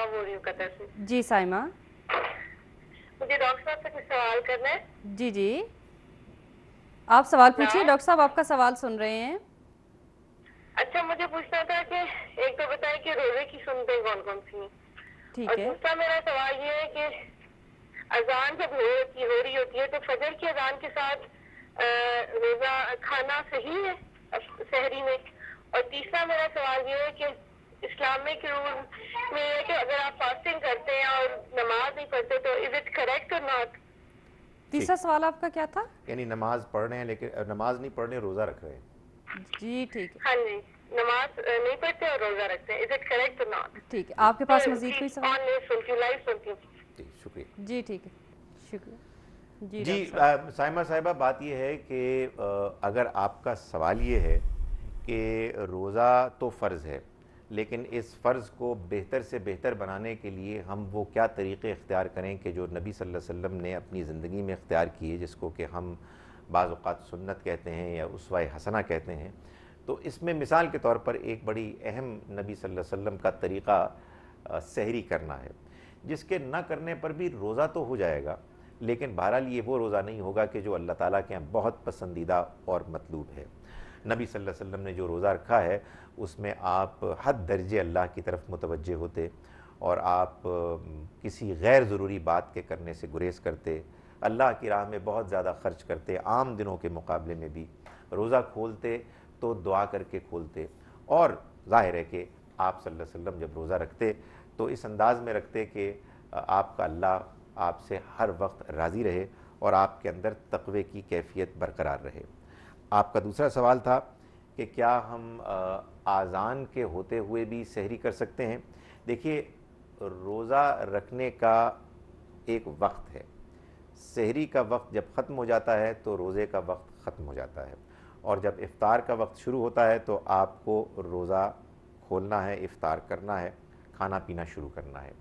साइमा बोल रही हूँ कतर से। जी साइमा। मुझे डॉक्टर साहब से कुछ सवाल करना है। जी जी, आप सवाल पूछिए, ना डॉक्टर साहब आपका सवाल सुन रहे हैं। अच्छा, मुझे पूछना था कि एक तो बताएं कि रोजे की सुन्नतें कौन कौन सी हैं, ठीक और है। दूसरा मेरा सवाल ये है कि अजान जब हो रही होती है तो फजर की अजान के साथ रोजा खाना सही है सहरी में? और तीसरा मेरा सवाल ये है कि इस्लामिक रूल में है कि अगर आप फास्टिंग करते हैं और नमाज नहीं पढ़ते तो इज इट करेक्ट और नॉट? तीसरा सवाल आपका क्या था? यानी नमाज पढ़ रहे हैं लेकिन नमाज नहीं पढ़ रहे, रोज़ा रख रहे हैं। जी ठीक है। हाँ जी, नमाज नहीं पढ़ते और रोजा रखते हैं, इज इट करेक्ट और नॉट? ठीक है, आपके पास मजीद कोई सवाल? सुनती हूँ, लाइव सुनती हूँ। जी शुक्रिया। जी ठीक है, शुक्रिया। जी जी डॉक्टर साहब। साइमा साहिबा, बात यह है कि अगर आपका सवाल ये है कि रोज़ा तो फ़र्ज़ है, लेकिन इस फ़र्ज़ को बेहतर से बेहतर बनाने के लिए हम वो क्या तरीक़े इख्तियार करें कि जो नबी सल्लल्लाहु अलैहि वसल्लम ने अपनी ज़िंदगी में इख्तियार किए, जिसको कि हम बाज़ औक़ात सुन्नत कहते हैं या उसवा हसना कहते हैं, तो इसमें मिसाल के तौर पर एक बड़ी अहम नबी सल्लल्लाहु अलैहि वसल्लम का तरीक़ा सहरी करना है, जिसके न करने पर भी रोज़ा तो हो जाएगा, लेकिन बहरहाल ये वो रोज़ा नहीं होगा कि जो अल्लाह ताला के यहाँ बहुत पसंदीदा और मतलूब है। नबी सल्लल्लाहु अलैहि वसल्लम ने जो रोज़ा रखा है उसमें आप हद दर्जे अल्लाह की तरफ मुतवज्जे होते और आप किसी गैर ज़रूरी बात के करने से गुरेज़ करते, अल्लाह की राह में बहुत ज़्यादा ख़र्च करते, आम दिनों के मुकाबले में भी रोज़ा खोलते तो दुआ करके खोलते, और ज़ाहिर है कि आप सल्लल्लाहु अलैहि वसल्लम जब रोज़ा रखते तो इस अंदाज़ में रखते कि आपका अल्लाह आपसे हर वक्त राज़ी रहे और आपके अंदर तक़वे की कैफ़ियत बरकरार रहे। आपका दूसरा सवाल था कि क्या हम आज़ान के होते हुए भी सहरी कर सकते हैं। देखिए, रोज़ा रखने का एक वक्त है, सहरी का वक्त जब ख़त्म हो जाता है तो रोज़े का वक्त ख़त्म हो जाता है, और जब इफ़्तार का वक्त शुरू होता है तो आपको रोज़ा खोलना है, इफ़्तार करना है, खाना पीना शुरू करना है।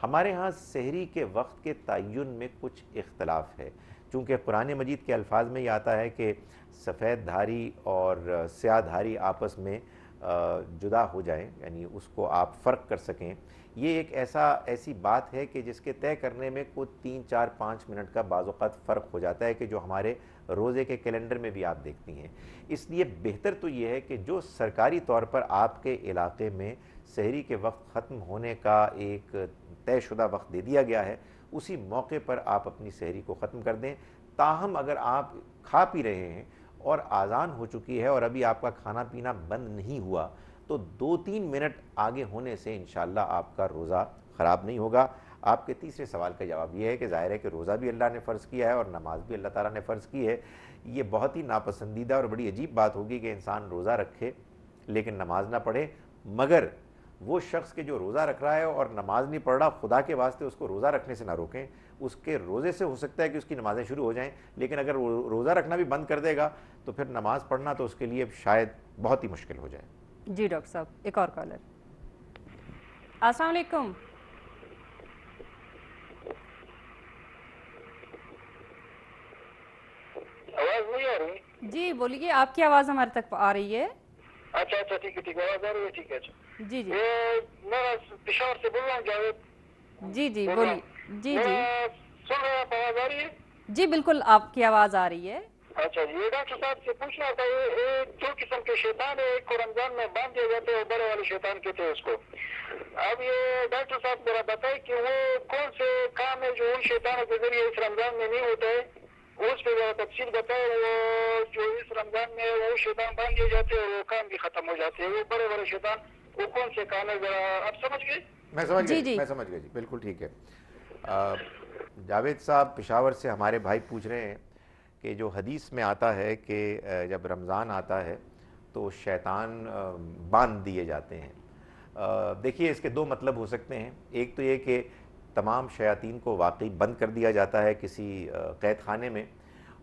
हमारे यहाँ सहरी के वक्त के तयन में कुछ इख्तलाफ है, चूँकि कुरान मजीद के अल्फाज में ये आता है कि सफ़ेद धारी और स्याह धारी आपस में जुदा हो जाएं, यानी उसको आप फ़र्क कर सकें। ये एक ऐसी बात है कि जिसके तय करने में कुछ 3, 4, 5 मिनट का बाज़-औक़ात फ़र्क हो जाता है, कि जो हमारे रोज़े के कैलेंडर में भी आप देखती हैं। इसलिए बेहतर तो ये है कि जो सरकारी तौर पर आपके इलाके में सहरी के वक्त ख़त्म होने का एक तयशुदा वक्त दे दिया गया है, उसी मौके पर आप अपनी सहरी को ख़त्म कर दें। ताहम अगर आप खा पी रहे हैं और आज़ान हो चुकी है और अभी आपका खाना पीना बंद नहीं हुआ, तो 2-3 मिनट आगे होने से इंशाअल्लाह आपका रोज़ा ख़राब नहीं होगा। आपके तीसरे सवाल का जवाब ये है कि ज़ाहिर है कि रोज़ा भी अल्लाह ने फ़र्ज़ किया है और नमाज भी अल्लाह ताला ने फ़र्ज़ की है। ये बहुत ही नापसंदीदा और बड़ी अजीब बात होगी कि इंसान रोज़ा रखे लेकिन नमाज ना पढ़े, मगर वो शख्स के जो रोज़ा रख रहा है और नमाज नहीं पढ़ रहा, खुदा के वास्ते उसको रोज़ा रखने से ना रोकें। उसके रोज़े से हो सकता है कि उसकी नमाज़ें शुरू हो जाएं, लेकिन अगर वो रोज़ा रखना भी बंद कर देगा तो फिर नमाज़ पढ़ना तो उसके लिए शायद बहुत ही मुश्किल हो जाए। जी डॉक्टर साहब, एक और कॉलर। अस्सलाम वालेकुम। आवाज नहीं आ रही? जी बोलिए, आपकी आवाज़ हमारे तक आ रही है। अच्छा अच्छा, ठीक है ठीक है, आवाज आ रही है, ठीक है। अच्छा जी जी मैं पेशावर से बोल रहा हूँ जावेद। जी जी बोलिए। जी जी सुन रहे हैं आप? आवाज आ रही है? जी बिल्कुल, आपकी आवाज़ आ रही है। अच्छा जी, ये डॉक्टर साहब से पूछना था, ये दो किस्म के शैतान है, एक को रमजान में बांध दिया जाता है, बड़े वाले शैतान कहते हैं उसको। अब ये डॉक्टर साहब जरा बताए कि वो कौन से काम है जो उन शैतानों के जरिए इस रमजान में नहीं होता है, उस पर जरा तफसील बताए। वो जो इस रमजान में वो शैतान बांध दिए जाते हैं और वो काम भी खत्म हो जाते हैं, वो बड़े बड़े शैतान, वो कौन से काम है, जरा आप समझ गए? मैं समझ जी, गया जी। मैं समझ गया जी, बिल्कुल ठीक है। जावेद साहब पेशावर से हमारे भाई पूछ रहे हैं कि जो हदीस में आता है कि जब रमज़ान आता है तो शैतान बांध दिए जाते हैं। देखिए, इसके दो मतलब हो सकते हैं। एक तो ये कि तमाम शयातीन को वाकई बंद कर दिया जाता है किसी कैद खाने में,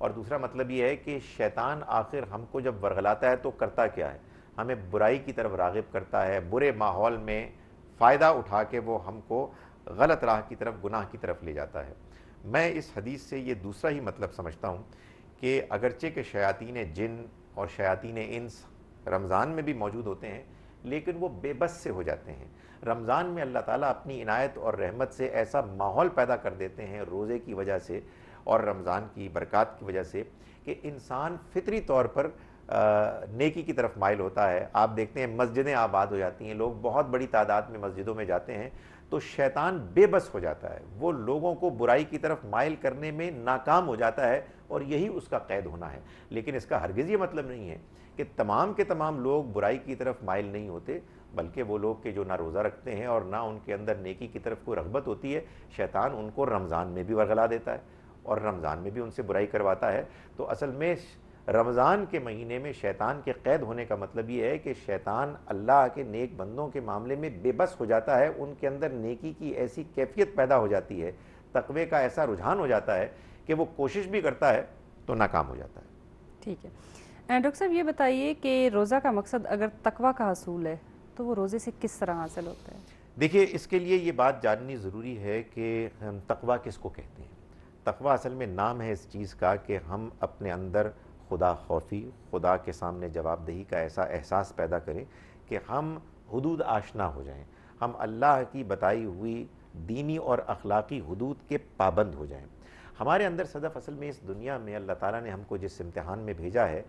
और दूसरा मतलब ये है कि शैतान आखिर हमको जब वरगलाता है तो करता क्या है, हमें बुराई की तरफ राग़िब करता है, बुरे माहौल में फ़ायदा उठा के वो हमको गलत राह की तरफ, गुनाह की तरफ ले जाता है। मैं इस हदीस से ये दूसरा ही मतलब समझता हूँ कि अगरचे के शयातीन जिन और शयातीन इंस रमज़ान में भी मौजूद होते हैं, लेकिन वो बेबस से हो जाते हैं। रमज़ान में अल्लाह ताला अपनी इनायत और रहमत से ऐसा माहौल पैदा कर देते हैं रोज़े की वजह से और रमज़ान की बरक़ात की वजह से कि इंसान फितरी तौर पर नेकी की तरफ माइल होता है। आप देखते हैं मस्जिदें आबाद हो जाती हैं, लोग बहुत बड़ी तादाद में मस्जिदों में जाते हैं, तो शैतान बेबस हो जाता है, वो लोगों को बुराई की तरफ माइल करने में नाकाम हो जाता है और यही उसका कैद होना है। लेकिन इसका हरगिज़ ये मतलब नहीं है कि तमाम के तमाम लोग बुराई की तरफ माइल नहीं होते, बल्कि वो लोग के जो ना रोज़ा रखते हैं और ना उनके अंदर नेकी की तरफ कोई रग़बत होती है, शैतान उनको रमज़ान में भी वरगला देता है और रमज़ान में भी उनसे बुराई करवाता है। तो असल में रमज़ान के महीने में शैतान के क़ैद होने का मतलब ये है कि शैतान अल्लाह के नेक बंदों के मामले में बेबस हो जाता है, उनके अंदर नेकी की ऐसी कैफियत पैदा हो जाती है, तक़वे का ऐसा रुझान हो जाता है कि वो कोशिश भी करता है तो नाकाम हो जाता है। ठीक है डॉक्टर साहब, ये बताइए कि रोज़ा का मकसद अगर तक़वा का हसूल है तो वो रोज़े से किस तरह हासिल होता है? देखिए, इसके लिए ये बात जाननी ज़रूरी है कि हम तक़वा किसको कहते हैं। तक़वा असल में नाम है इस चीज़ का कि हम अपने अंदर खुदा खौफी, खुदा के सामने जवाबदेही का ऐसा एहसास पैदा करें कि हम हुदूद आशना हो जाएं, हम अल्लाह की बताई हुई दीनी और अखलाकी हुदूद के पाबंद हो जाएं। हमारे अंदर सदफ़ असल में इस दुनिया में अल्लाह ताला ने हमको जिस इम्तिहान में भेजा है,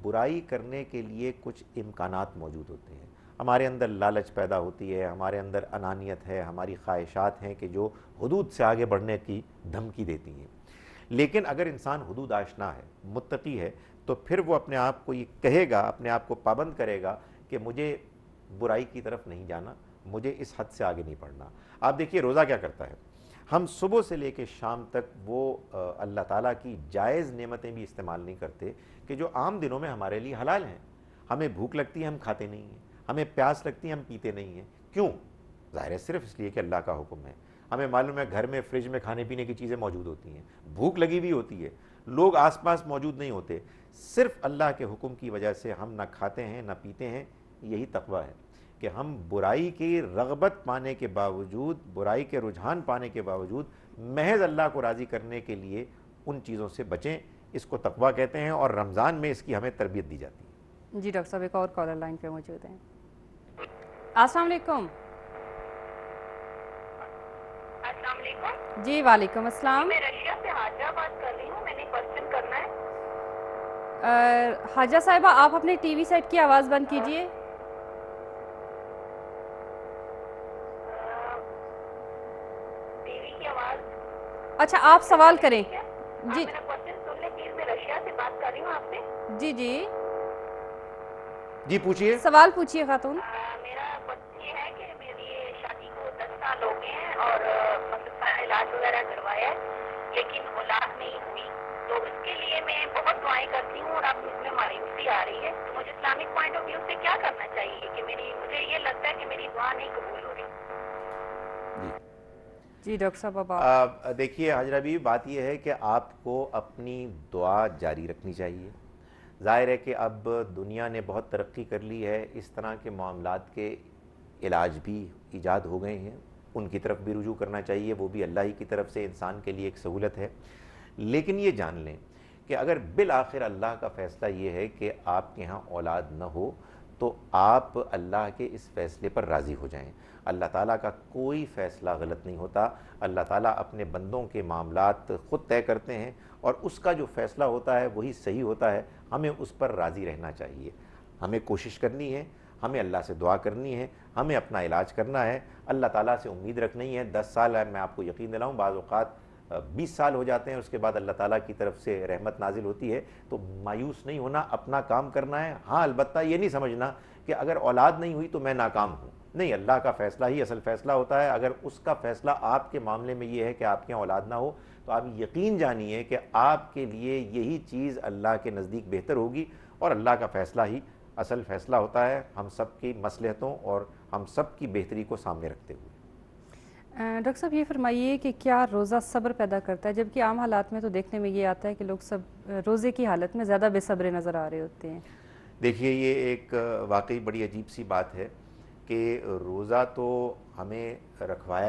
बुराई करने के लिए कुछ इम्कानात मौजूद होते हैं। हमारे अंदर लालच पैदा होती है, हमारे अंदर अनानियत है, हमारी ख्वाहिशात हैं कि जो हुदूद से आगे बढ़ने की धमकी देती हैं। लेकिन अगर इंसान हुदूद आशना है, मुत्तकी है, तो फिर वो अपने आप को ये कहेगा, अपने आप को पाबंद करेगा कि मुझे बुराई की तरफ नहीं जाना, मुझे इस हद से आगे नहीं बढ़ना। आप देखिए रोज़ा क्या करता है, हम सुबह से लेकर शाम तक वो अल्लाह ताला की जायज़ नेमतें भी इस्तेमाल नहीं करते कि जो आम दिनों में हमारे लिए हलाल हैं। हमें भूख लगती है, हम खाते नहीं हैं, हमें प्यास लगती है, हम पीते नहीं हैं। क्यों? ज़ाहिर है सिर्फ़ इसलिए कि अल्लाह का हुक्म है। हमें मालूम है घर में फ्रिज में खाने पीने की चीज़ें मौजूद होती हैं, भूख लगी हुई होती है, लोग आसपास मौजूद नहीं होते, सिर्फ़ अल्लाह के हुक्म की वजह से हम ना खाते हैं ना पीते हैं। यही तक़वा है कि हम बुराई की रग़बत पाने के बावजूद, बुराई के रुझान पाने के बावजूद महज अल्लाह को राज़ी करने के लिए उन चीज़ों से बचें। इसको तक़वा कहते हैं और रमज़ान में इसकी हमें तरबियत दी जाती है। जी डॉक्टर साहब, एक और कॉलर लाइन पे मौजूद हैं। अस्सलाम वालेकुम। जी वालेकुम अस्सलाम। मैं रशिया से हाजा बात कर रही हूँ, मैंने क्वेश्चन करना है। हाजा साहिबा, आप अपने टीवी सेट की आवाज़ बंद कीजिए। टीवी की आवाज़? अच्छा, आप सवाल करें। जी, मेरा क्वेश्चन सुन ले प्लीज। मैं रशिया से बात कर रही हूँ आपसे। जी पूछिए। सवाल पूछिए खातून। मेरा क्वेश्चन ये है कि मेरी शादी को 10 साल हो गए हैं और मतलब सारा इलाज वगैरह करवाया है, लेकिन औलाद नहीं हुई। तो इसके लिए मैं बहुत दुआएं करती हूँ और अब इसमें मायूसी आ रही है। तो मुझे इस्लामिक पॉइंट ऑफ व्यू से क्या करना चाहिए कि मुझे ये लगता है कि मेरी दुआ नहीं कबूल हो रही। जी डॉक्टर साहब, अब देखिए हाजरा बीवी, बात यह है कि आपको अपनी दुआ जारी रखनी चाहिए। ज़ाहिर है कि अब दुनिया ने बहुत तरक्की कर ली है, इस तरह के मामलात के इलाज भी ईजाद हो गए हैं, उनकी तरफ भी रुजू करना चाहिए। वो भी अल्लाह ही की तरफ से इंसान के लिए एक सहूलत है। लेकिन ये जान लें कि अगर बिल आखिर अल्लाह का फ़ैसला ये है कि आपके यहाँ औलाद न हो, तो आप अल्लाह के इस फ़ैसले पर राज़ी हो जाएं। अल्लाह ताला का कोई फ़ैसला गलत नहीं होता। अल्लाह ताला अपने बंदों के मामलात ख़ुद तय करते हैं और उसका जो फ़ैसला होता है वही सही होता है। हमें उस पर राज़ी रहना चाहिए, हमें कोशिश करनी है, हमें अल्लाह से दुआ करनी है, हमें अपना इलाज करना है, अल्लाह ताला से उम्मीद रखनी है। 10 साल है, मैं आपको यकीन दिलाऊँ, बाज़ औक़ात 20 साल हो जाते हैं, उसके बाद अल्लाह ताला की तरफ से रहमत नाजिल होती है। तो मायूस नहीं होना, अपना काम करना है। हाँ, अलबत्ता ये नहीं समझना कि अगर औलाद नहीं हुई तो मैं नाकाम हूँ। नहीं, अल्लाह का फ़ैसला ही असल फ़ैसला होता है। अगर उसका फ़ैसला आपके मामले में ये है कि आपके यहाँ औलाद ना हो, तो आप यकीन जानिए कि आपके लिए यही चीज़ अल्लाह के नज़दीक बेहतर होगी और अल्लाह का फ़ैसला ही असल फ़ैसला होता है, हम सब की मसलहतों और हम सब की बेहतरी को सामने रखते हुए। डॉक्टर साहब, ये फरमाइए कि क्या रोज़ा सब्र पैदा करता है? जबकि आम हालात में तो देखने में ये आता है कि लोग सब रोज़े की हालत में ज़्यादा बेसब्र नज़र आ रहे होते हैं। देखिए, ये एक वाकई बड़ी अजीब सी बात है कि रोज़ा तो हमें रखवाया